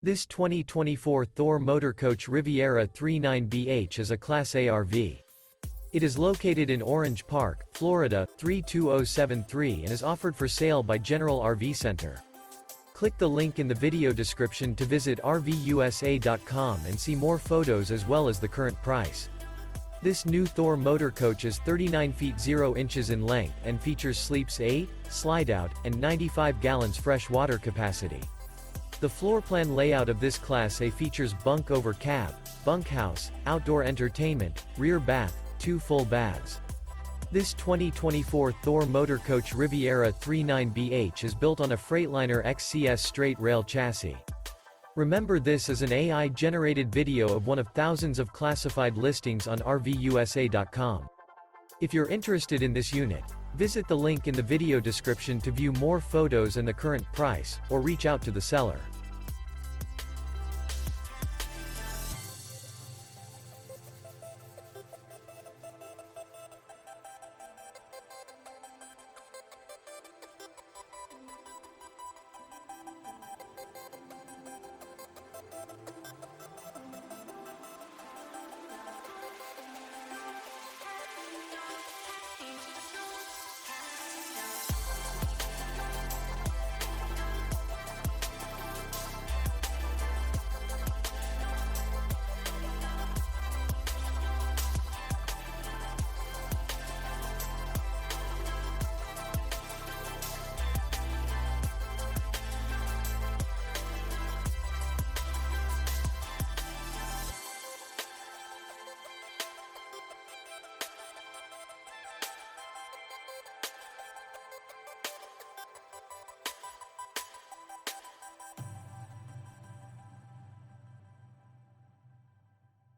This 2024 Thor Motor Coach Riviera 39BH is a Class A RV. It is located in Orange Park, Florida, 32073 and is offered for sale by General RV Center. Click the link in the video description to visit RVUSA.com and see more photos as well as the current price. This new Thor Motor Coach is 39 feet 0 inches in length and features sleeps 8, Slideout, and 95 gallons fresh water capacity. The floor plan layout of this Class A features Bunk Over Cab, Bunkhouse, outdoor entertainment, rear bath, 2 full baths. This 2024 Thor Motor Coach Riviera 39BH is built on a Freightliner XC-S Straight Rail chassis. Remember, this is an AI-generated video of one of thousands of classified listings on RVUSA.com. If you're interested in this unit, visit the link in the video description to view more photos and the current price, or reach out to the seller.